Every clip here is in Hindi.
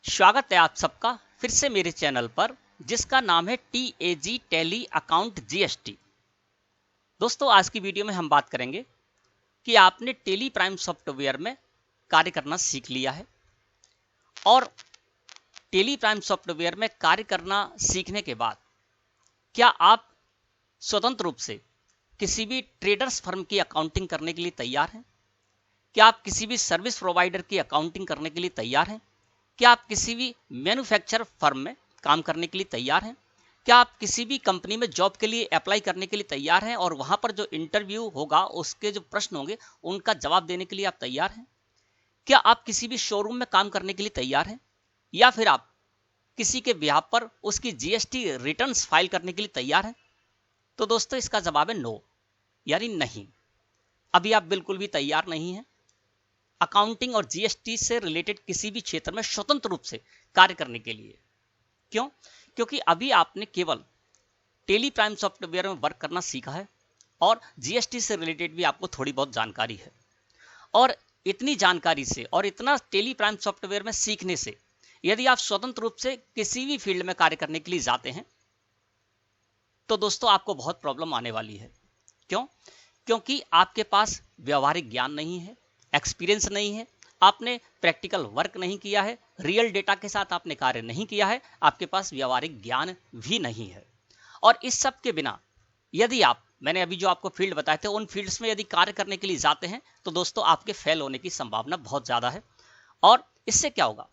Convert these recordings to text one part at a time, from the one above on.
स्वागत है आप सबका फिर से मेरे चैनल पर, जिसका नाम है TAG टैली अकाउंट GST। दोस्तों, आज की वीडियो में हम बात करेंगे कि आपने टैली प्राइम सॉफ्टवेयर में कार्य करना सीख लिया है और टैली प्राइम सॉफ्टवेयर में कार्य करना सीखने के बाद क्या आप स्वतंत्र रूप से किसी भी ट्रेडर्स फर्म की अकाउंटिंग करने के लिए तैयार हैं? क्या आप किसी भी सर्विस प्रोवाइडर की अकाउंटिंग करने के लिए तैयार हैं? क्या आप किसी भी मैन्युफैक्चर फर्म में काम करने के लिए तैयार हैं? क्या आप किसी भी कंपनी में जॉब के लिए अप्लाई करने के लिए तैयार हैं और वहां पर जो इंटरव्यू होगा उसके जो प्रश्न होंगे उनका जवाब देने के लिए आप तैयार हैं? क्या आप किसी भी शोरूम में काम करने के लिए तैयार हैं या फिर आप किसी के ब्याह पर उसकी GST रिटर्न्स फाइल करने के लिए तैयार हैं? तो दोस्तों, इसका जवाब है नो, यानी नहीं। अभी आप बिल्कुल भी तैयार नहीं हैं अकाउंटिंग और GST से रिलेटेड किसी भी क्षेत्र में स्वतंत्र रूप से कार्य करने के लिए। क्यों? क्योंकि अभी आपने केवल टैली प्राइम सॉफ्टवेयर में वर्क करना सीखा है और GST से रिलेटेड भी आपको थोड़ी बहुत जानकारी है। और इतनी जानकारी से और इतना टैली प्राइम सॉफ्टवेयर में सीखने से यदि आप स्वतंत्र रूप से किसी भी फील्ड में कार्य करने के लिए जाते हैं तो दोस्तों आपको बहुत प्रॉब्लम आने वाली है। क्यों? क्योंकि आपके पास व्यवहारिक ज्ञान नहीं है, एक्सपीरियंस नहीं है, आपने प्रैक्टिकल वर्क नहीं किया है, रियल डेटा के साथ आपने कार्य नहीं किया है, आपके पास व्यवहारिक ज्ञान भी नहीं है। और इस सब के बिना यदि आप, मैंने अभी जो आपको फील्ड बताए थे, उन फील्ड्स में यदि कार्य करने के लिए जाते हैं तो दोस्तों आपके फेल होने की संभावना बहुत ज़्यादा है। और इससे क्या होगा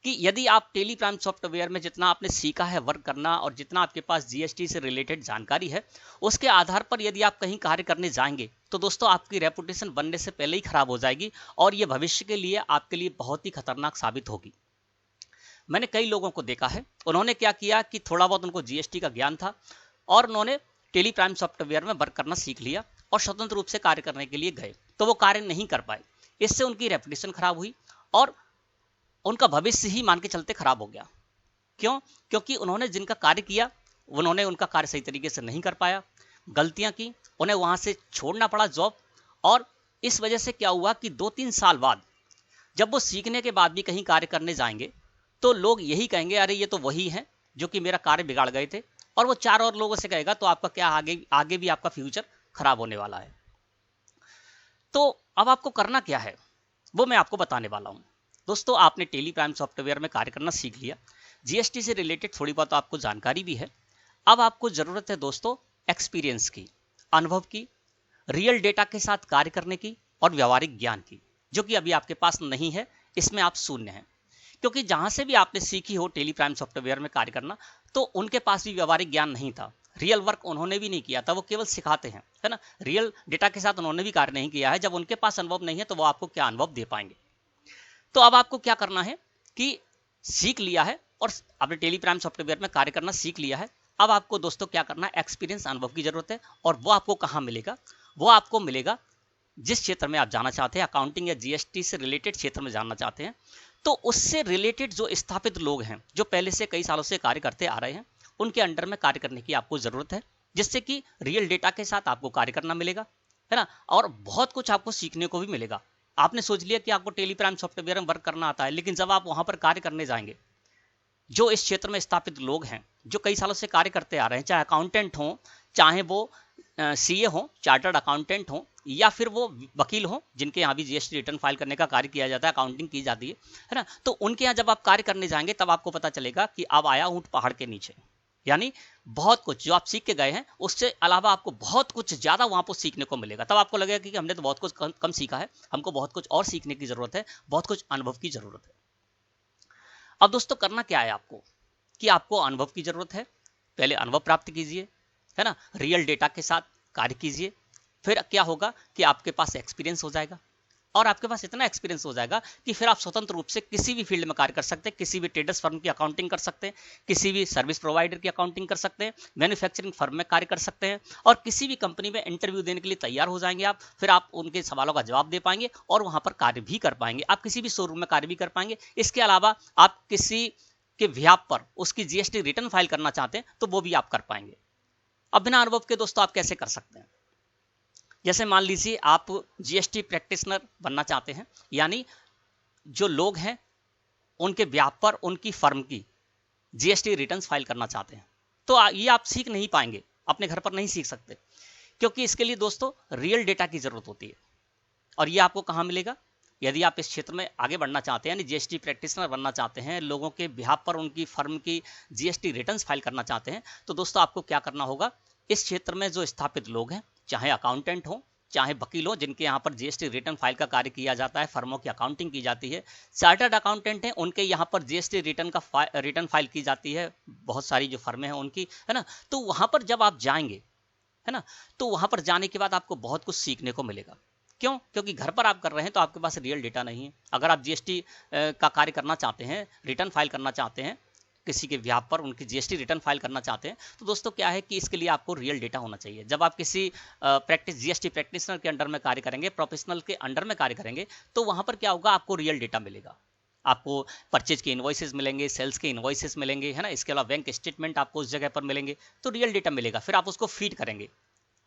कि यदि आप टैली प्राइम सॉफ्टवेयर में जितना आपने सीखा है वर्क करना और जितना आपके पास GST से रिलेटेड जानकारी है, उसके आधार पर यदि आप कहीं कार्य करने जाएंगे तो दोस्तों आपकी रेपुटेशन बनने से पहले ही खराब हो जाएगी और ये भविष्य के लिए आपके लिए बहुत ही खतरनाक साबित होगी। मैंने कई लोगों को देखा है, उन्होंने क्या किया कि थोड़ा बहुत उनको GST का ज्ञान था और उन्होंने टैली प्राइम सॉफ्टवेयर में वर्क करना सीख लिया और स्वतंत्र रूप से कार्य करने के लिए गए, तो वो कार्य नहीं कर पाए। इससे उनकी रेपुटेशन खराब हुई और उनका भविष्य ही मान के चलते खराब हो गया। क्यों? क्योंकि उन्होंने जिनका कार्य किया उन्होंने उनका कार्य सही तरीके से नहीं कर पाया, गलतियां की, उन्हें वहां से छोड़ना पड़ा जॉब। और इस वजह से क्या हुआ कि 2-3 साल बाद जब वो सीखने के बाद भी कहीं कार्य करने जाएंगे तो लोग यही कहेंगे, अरे ये तो वही है जो कि मेरा कार्य बिगाड़ गए थे। और वो 4 और लोगों से कहेगा, तो आपका क्या आगे भी आपका फ्यूचर खराब होने वाला है। तो अब आपको करना क्या है वो मैं आपको बताने वाला हूं। दोस्तों, आपने टैली प्राइम सॉफ्टवेयर में कार्य करना सीख लिया, GST से रिलेटेड थोड़ी बहुत आपको जानकारी भी है। अब आपको जरूरत है दोस्तों एक्सपीरियंस की, अनुभव की, रियल डेटा के साथ कार्य करने की और व्यवहारिक ज्ञान की, जो कि अभी आपके पास नहीं है। इसमें आप शून्य हैं, क्योंकि जहां से भी आपने सीखी हो टैली प्राइम सॉफ्टवेयर में कार्य करना, तो उनके पास भी व्यवहारिक ज्ञान नहीं था, रियल वर्क उन्होंने भी नहीं किया था, वो केवल सिखाते हैं, है ना। रियल डेटा के साथ उन्होंने भी कार्य नहीं किया है। जब उनके पास अनुभव नहीं है तो वो आपको क्या अनुभव दे पाएंगे। तो अब आपको क्या करना है कि सीख लिया है और आपने टैली प्राइम सॉफ्टवेयर में कार्य करना सीख लिया है। अब आपको दोस्तों क्या करना है, एक्सपीरियंस, अनुभव की जरूरत है। और वो आपको कहाँ मिलेगा? वो आपको मिलेगा जिस क्षेत्र में आप जाना चाहते हैं, अकाउंटिंग या GST से रिलेटेड क्षेत्र में जानना चाहते हैं, तो उससे रिलेटेड जो स्थापित लोग हैं, जो पहले से कई सालों से कार्य करते आ रहे हैं, उनके अंडर में कार्य करने की आपको जरूरत है, जिससे कि रियल डेटा के साथ आपको कार्य करना मिलेगा, है ना। और बहुत कुछ आपको सीखने को भी मिलेगा। आपने सोच लिया कि आपको टैली प्राइम सॉफ्टवेयर में वर्क करना आता है, लेकिन जब आप वहां पर कार्य करने जाएंगे, जो इस क्षेत्र में स्थापित लोग हैं, जो कई सालों से कार्य करते आ रहे हैं, चाहे अकाउंटेंट हो, चाहे वो CA हो, चार्टर्ड अकाउंटेंट हो, या फिर वो वकील हो जिनके यहाँ भी GST रिटर्न फाइल करने का कार्य किया जाता है, अकाउंटिंग की जाती है ना। तो उनके यहाँ जब आप कार्य करने जाएंगे तब आपको पता चलेगा कि अब आया ऊंट पहाड़ के नीचे। यानी बहुत कुछ जो आप सीख के गए हैं उससे अलावा आपको बहुत कुछ ज्यादा वहां पर सीखने को मिलेगा। तब आपको लगेगा कि हमने तो बहुत कुछ कम सीखा है, हमको बहुत कुछ और सीखने की जरूरत है, बहुत कुछ अनुभव की जरूरत है। अब दोस्तों करना क्या है आपको, कि आपको अनुभव की जरूरत है। पहले अनुभव प्राप्त कीजिए, है ना, रियल डेटा के साथ कार्य कीजिए। फिर क्या होगा कि आपके पास एक्सपीरियंस हो जाएगा और आपके पास इतना एक्सपीरियंस हो जाएगा कि फिर आप स्वतंत्र रूप से किसी भी फील्ड में कार्य कर सकते हैं, किसी भी ट्रेडर्स फर्म की अकाउंटिंग कर सकते हैं, किसी भी सर्विस प्रोवाइडर की अकाउंटिंग कर सकते हैं, मैन्युफैक्चरिंग फर्म में कार्य कर सकते हैं और किसी भी कंपनी में इंटरव्यू देने के लिए तैयार हो जाएंगे आप। फिर आप उनके सवालों का जवाब दे पाएंगे और वहां पर कार्य भी कर पाएंगे। आप किसी भी शोरूम में कार्य भी कर पाएंगे। इसके अलावा आप किसी के व्याप पर उसकी GST रिटर्न फाइल करना चाहते हैं तो वो भी आप कर पाएंगे। अब बिना अनुभव के दोस्तों आप कैसे कर सकते हैं? जैसे मान लीजिए आप GST प्रैक्टिशनर बनना चाहते हैं, यानी जो लोग हैं उनके व्यापार, उनकी फर्म की जीएसटी रिटर्न्स फाइल करना चाहते हैं, तो ये आप सीख नहीं पाएंगे, अपने घर पर नहीं सीख सकते, क्योंकि इसके लिए दोस्तों रियल डेटा की जरूरत होती है। और ये आपको कहाँ मिलेगा? यदि आप इस क्षेत्र में आगे बढ़ना चाहते हैं, यानी जीएसटी प्रैक्टिशनर बनना चाहते हैं, लोगों के बिहाफ पर उनकी फर्म की जीएसटी रिटर्न्स फाइल करना चाहते हैं, तो दोस्तों आपको क्या करना होगा, इस क्षेत्र में जो स्थापित लोग हैं, चाहे अकाउंटेंट हो, चाहे वकील हो, जिनके यहाँ पर जीएसटी रिटर्न फाइल का कार्य किया जाता है, फर्मों की अकाउंटिंग की जाती है, चार्टर्ड अकाउंटेंट हैं, उनके यहाँ पर जीएसटी रिटर्न फाइल की जाती है, बहुत सारी जो फर्में हैं उनकी, है ना। तो वहाँ पर जब आप जाएंगे, है ना, तो वहाँ पर जाने के बाद आपको बहुत कुछ सीखने को मिलेगा। क्यों? क्योंकि घर पर आप कर रहे हैं तो आपके पास रियल डेटा नहीं है। अगर आप जीएसटी का कार्य करना चाहते हैं, रिटर्न फाइल करना चाहते हैं, किसी के व्याप पर उनकी जीएसटी रिटर्न फाइल करना चाहते हैं, तो दोस्तों क्या है कि इसके लिए आपको रियल डेटा होना चाहिए। जब आप किसी जीएसटी प्रैक्टिशनर के अंडर में कार्य करेंगे, प्रोफेशनल के अंडर में कार्य करेंगे, तो वहां पर क्या होगा, आपको रियल डेटा मिलेगा। आपको परचेज के इनवॉइसेस मिलेंगे, सेल्स के इनवॉइसेस मिलेंगे, है ना, इसके अलावा बैंक स्टेटमेंट आपको उस जगह पर मिलेंगे, तो रियल डेटा मिलेगा। फिर आप उसको फीड करेंगे,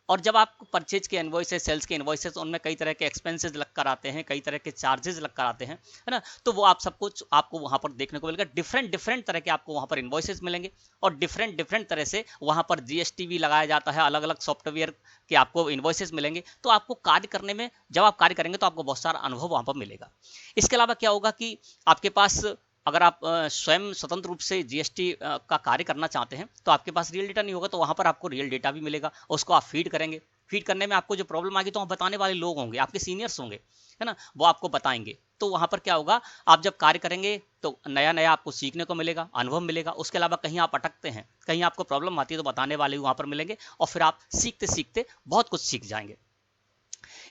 और जब आप परचेज के इनवॉइसेस, सेल्स के इनवॉइसेस, उनमें कई तरह के एक्सपेंसेस लग कर आते हैं, कई तरह के चार्जेस लग कर आते हैं, है ना, तो वो आप सब कुछ आपको वहां पर देखने को मिलेगा। डिफरेंट तरह के आपको वहां पर इनवॉइसेस मिलेंगे, और डिफरेंट तरह से वहां पर जीएसटी भी लगाया जाता है, अलग अलग सॉफ्टवेयर के आपको इनवॉइसेस मिलेंगे। तो आपको कार्य करने में, जब आप कार्य करेंगे तो आपको बहुत सारा अनुभव वहां पर मिलेगा। इसके अलावा क्या होगा कि आपके पास, अगर आप स्वयं स्वतंत्र रूप से जीएसटी का कार्य करना चाहते हैं, तो आपके पास रियल डेटा नहीं होगा, तो वहां पर आपको रियल डेटा भी मिलेगा, उसको आप फीड करेंगे। फीड करने में आपको जो प्रॉब्लम आएगी, तो वहाँ बताने वाले लोग होंगे, आपके सीनियर्स होंगे, है ना, वो आपको बताएंगे। तो वहां पर क्या होगा, आप जब कार्य करेंगे तो नया नया आपको सीखने को मिलेगा, अनुभव मिलेगा। उसके अलावा कहीं आप अटकते हैं, कहीं आपको प्रॉब्लम आती है, तो बताने वाले वहां पर मिलेंगे, और फिर आप सीखते सीखते बहुत कुछ सीख जाएंगे।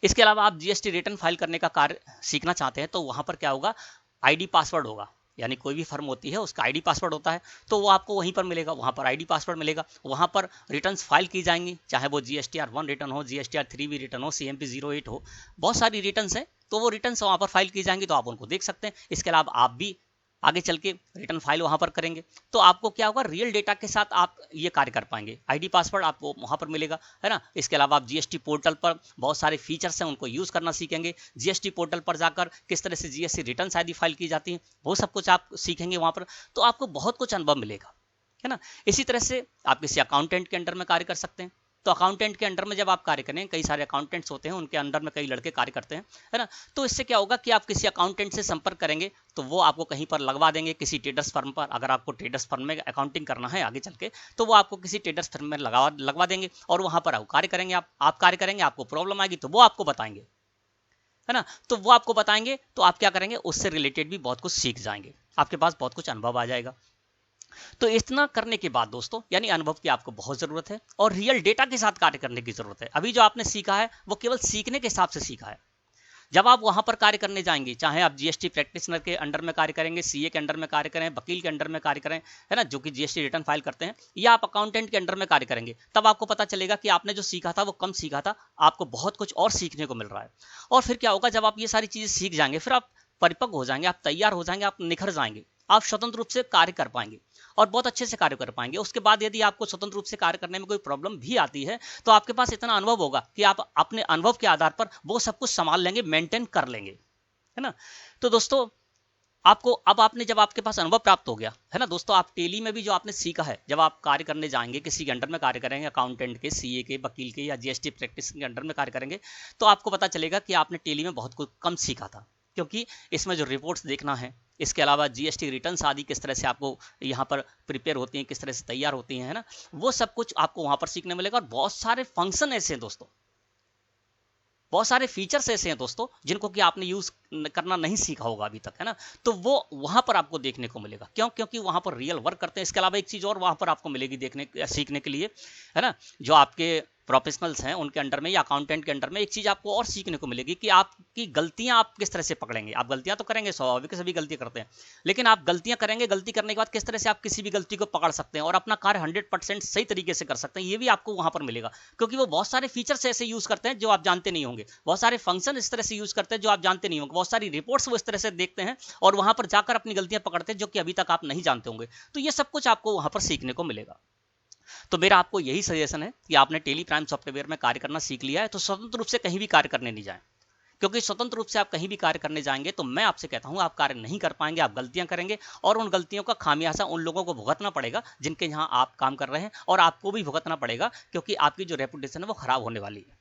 इसके अलावा आप जीएसटी रिटर्न फाइल करने का कार्य सीखना चाहते हैं, तो वहां पर क्या होगा, आईडी पासवर्ड होगा, यानी कोई भी फर्म होती है उसका आईडी पासवर्ड होता है, तो वो आपको वहीं पर मिलेगा, वहां पर आईडी पासवर्ड मिलेगा। वहां पर रिटर्न्स फाइल की जाएंगी, चाहे वो GSTR 1 रिटर्न हो, GSTR 3B रिटर्न हो, CMP 08 हो, बहुत सारी रिटर्न्स हैं, तो वो रिटर्न्स वहां पर फाइल की जाएंगी, तो आप उनको देख सकते हैं। इसके अलावा आप भी आगे चल के रिटर्न फाइल वहां पर करेंगे, तो आपको क्या होगा, रियल डेटा के साथ आप ये कार्य कर पाएंगे। आईडी पासवर्ड आपको वहां पर मिलेगा, है ना। इसके अलावा आप जीएसटी पोर्टल पर बहुत सारे फीचर्स हैं, उनको यूज करना सीखेंगे। जीएसटी पोर्टल पर जाकर किस तरह से जीएसटी रिटर्न आदि फाइल की जाती है, वो सब कुछ आप सीखेंगे वहां पर, तो आपको बहुत कुछ अनुभव मिलेगा, है ना। इसी तरह से आप किसी अकाउंटेंट के अंडर में कार्य कर सकते हैं, तो अकाउंटेंट के अंडर में जब आप कार्य करें, कई सारे अकाउंटेंट्स होते हैं, उनके अंडर में कई लड़के कार्य करते हैं, है ना, तो इससे क्या होगा कि आप किसी अकाउंटेंट से संपर्क करेंगे, तो वो आपको कहीं पर लगवा देंगे, किसी ट्रेडर्स फर्म पर। अगर आपको ट्रेडर्स फर्म में अकाउंटिंग करना है आगे चल के, तो वो आपको किसी ट्रेडर्स फर्म में लगवा देंगे, और वहां पर कार्य करेंगे, आप कार्य करेंगे, आपको प्रॉब्लम आएगी तो वो आपको बताएंगे, है ना। तो वो आपको बताएंगे, तो आप क्या करेंगे, उससे रिलेटेड भी बहुत कुछ सीख जाएंगे, आपके पास बहुत कुछ अनुभव आ जाएगा। तो इतना करने के बाद दोस्तों, यानी अनुभव की आपको बहुत जरूरत है, और रियल डेटा के साथ कार्य करने की जरूरत है। अभी जो आपने सीखा है वो केवल सीखने के हिसाब से सीखा है। जब आप वहां पर कार्य करने जाएंगे, चाहे आप जीएसटी प्रैक्टिशनर के अंडर में कार्य करेंगे, सीए के अंडर में कार्य करें, वकील के अंडर में कार्य करें, है ना, जो कि जीएसटी रिटर्न फाइल करते हैं, या आप अकाउंटेंट के अंडर में कार्य करेंगे, तब आपको पता चलेगा कि आपने जो सीखा था वो कम सीखा था, आपको बहुत कुछ और सीखने को मिल रहा है। और फिर क्या होगा, जब आप ये सारी चीजें सीख जाएंगे, फिर आप परिपक्व हो जाएंगे, आप तैयार हो जाएंगे, आप निखर जाएंगे, आप स्वतंत्र रूप से कार्य कर पाएंगे, और बहुत अच्छे से कार्य कर पाएंगे। उसके बाद यदि आपको स्वतंत्र रूप से कार्य करने में कोई प्रॉब्लम भी आती है, तो आपके पास इतना अनुभव होगा कि आप अपने अनुभव के आधार पर वो सब कुछ संभाल लेंगे, मेंटेन कर लेंगे, है ना। तो दोस्तों, जब आपके पास अनुभव प्राप्त हो गया है ना दोस्तों, आप टेली में भी जो आपने सीखा है, जब आप कार्य करने जाएंगे, किसी के अंडर में कार्य करेंगे, अकाउंटेंट के, सीए के, वकील के, या जीएसटी प्रैक्टिस के अंडर में कार्य करेंगे, तो आपको पता चलेगा कि आपने टेली में बहुत कुछ कम सीखा था, क्योंकि इसमें जो रिपोर्ट्स देखना है, इसके अलावा जीएसटी रिटर्न्स आदि किस तरह से आपको यहाँ पर प्रिपेयर होती हैं, किस तरह से तैयार होती हैं, है ना, वो सब कुछ आपको वहां पर सीखने मिलेगा। और बहुत सारे फंक्शन ऐसे हैं दोस्तों, बहुत सारे फीचर्स ऐसे हैं दोस्तों, जिनको कि आपने यूज करना नहीं सीखा होगा अभी तक, है ना, तो वो वहां पर आपको देखने को मिलेगा। क्यों? क्योंकि वहां पर रियल वर्क करते हैं। इसके अलावा एक चीज और वहां पर आपको मिलेगी सीखने के लिए, है ना, जो आपके प्रोफेशनल्स हैं उनके अंडर में या अकाउंटेंट के अंडर में, एक चीज आपको और सीखने को मिलेगी कि आपकी गलतियां आप किस तरह से पकड़ेंगे। आप गलतियां तो करेंगे, स्वाभाविक सभी गलतियां करते हैं, लेकिन आप गलतियां करेंगे, गलती करने के बाद किस तरह से आप किसी भी गलती को पकड़ सकते हैं और अपना कार्य 100% सही तरीके से कर सकते हैं, ये भी आपको वहां पर मिलेगा। क्योंकि वो बहुत सारे फीचर्स ऐसे यूज करते हैं जो आप जानते नहीं होंगे, बहुत सारे फंक्शन इस तरह से यूज करते हैं जो आप जानते नहीं होंगे, बहुत सारी रिपोर्ट्स वो इस तरह से देखते हैं और वहां पर जाकर अपनी गलतियां पकड़ते हैं जो कि अभी तक आप नहीं जानते होंगे। तो ये सब कुछ आपको वहां पर सीखने को मिलेगा। तो मेरा आपको यही सजेशन है कि आपने टेली प्राइम सॉफ्टवेयर में कार्य करना सीख लिया है, तो स्वतंत्र रूप से कहीं भी कार्य करने नहीं जाएं। क्योंकि स्वतंत्र रूप से आप कहीं भी कार्य करने जाएंगे तो मैं आपसे कहता हूं आप कार्य नहीं कर पाएंगे, आप गलतियां करेंगे और उन गलतियों का खामियाजा उन लोगों को भुगतना पड़ेगा जिनके यहाँ आप काम कर रहे हैं, और आपको भी भुगतना पड़ेगा क्योंकि आपकी जो रेपुटेशन है वो खराब होने वाली है।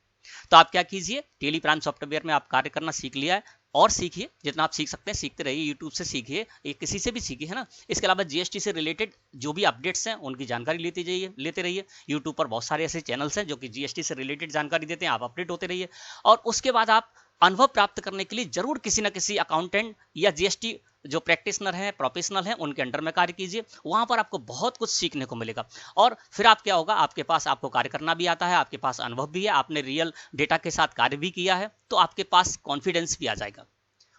तो आप क्या कीजिए, टेली प्राइम सॉफ्टवेयर में आप कार्य करना सीख लिया है और सीखिए, जितना आप सीख सकते हैं सीखते रहिए, यूट्यूब से सीखिए, किसी से भी सीखिए, है ना। इसके अलावा जीएसटी से रिलेटेड जो भी अपडेट्स हैं उनकी जानकारी लेते रहिए। यूट्यूब पर बहुत सारे ऐसे चैनल्स हैं जो कि जीएसटी से रिलेटेड जानकारी देते हैं, आप अपडेट होते रहिए। और उसके बाद आप अनुभव प्राप्त करने के लिए जरूर किसी न किसी अकाउंटेंट या जीएसटी जो प्रैक्टिशनर हैं, प्रोफेशनल हैं, उनके अंडर में कार्य कीजिए। वहां पर आपको बहुत कुछ सीखने को मिलेगा और फिर आप क्या होगा, आपके पास आपको कार्य करना भी आता है, आपके पास अनुभव भी है, आपने रियल डेटा के साथ कार्य भी किया है, तो आपके पास कॉन्फिडेंस भी आ जाएगा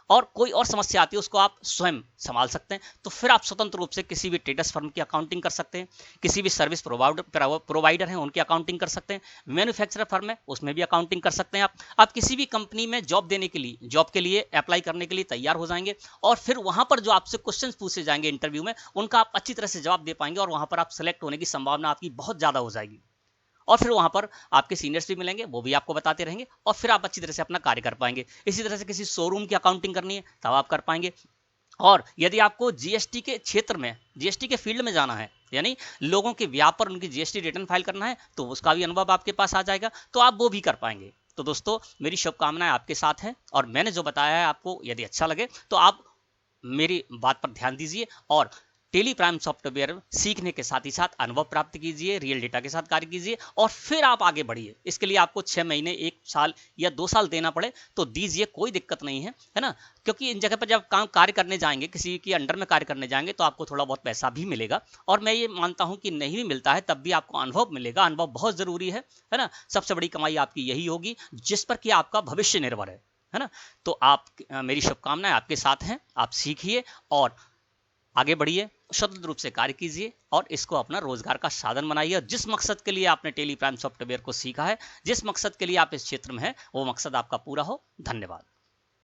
और कोई और समस्या आती है उसको आप स्वयं संभाल सकते हैं। तो फिर आप स्वतंत्र रूप से किसी भी ट्रेडर्स फर्म की अकाउंटिंग कर सकते हैं, किसी भी सर्विस प्रोवाइडर हैं उनकी अकाउंटिंग कर सकते हैं, मैन्युफैक्चरर फर्म है उसमें भी अकाउंटिंग कर सकते हैं। आप किसी भी कंपनी में जॉब के लिए अप्लाई करने के लिए तैयार हो जाएंगे और फिर वहां पर जो आपसे क्वेश्चन पूछे जाएंगे इंटरव्यू में उनका आप अच्छी तरह से जवाब दे पाएंगे और वहां पर आप सेलेक्ट होने की संभावना आपकी बहुत ज्यादा हो जाएगी। और फिर वहां पर आपके सीनियर्स भी मिलेंगे, वो भी आपको बताते रहेंगे और फिर आप अच्छी तरह से अपना कार्य कर पाएंगे। इसी तरह से किसी शोरूम की अकाउंटिंग करनी है तब आप कर पाएंगे। और यदि आपको जीएसटी के क्षेत्र में, जीएसटी के फील्ड में जाना है, यानी लोगों के व्यापार पर उनकी जीएसटी रिटर्न फाइल करना है, तो उसका भी अनुभव आपके पास आ जाएगा, तो आप वो भी कर पाएंगे। तो दोस्तों मेरी शुभकामनाएं आपके साथ हैं और मैंने जो बताया है आपको यदि अच्छा लगे तो आप मेरी बात पर ध्यान दीजिए और टेली प्राइम सॉफ्टवेयर सीखने के साथ ही साथ अनुभव प्राप्त कीजिए, रियल डेटा के साथ कार्य कीजिए और फिर आप आगे बढ़िए। इसके लिए आपको 6 महीने, 1 साल या 2 साल देना पड़े तो दीजिए, कोई दिक्कत नहीं है ना। क्योंकि इन जगह पर जब कार्य करने जाएंगे, किसी के अंडर में कार्य करने जाएंगे तो आपको थोड़ा बहुत पैसा भी मिलेगा और मैं ये मानता हूं कि नहीं भी मिलता है तब भी आपको अनुभव मिलेगा। अनुभव बहुत जरूरी है ना। सबसे बड़ी कमाई आपकी यही होगी जिस पर कि आपका भविष्य निर्भर है ना। तो आप, मेरी शुभकामनाएं आपके साथ हैं, आप सीखिए और आगे बढ़िए, स्वतंत्र रूप से कार्य कीजिए और इसको अपना रोजगार का साधन बनाइए। जिस मकसद के लिए आपने टेली प्राइम सॉफ्टवेयर को सीखा है, जिस मकसद के लिए आप इस क्षेत्र में हैं, वो मकसद आपका पूरा हो। धन्यवाद।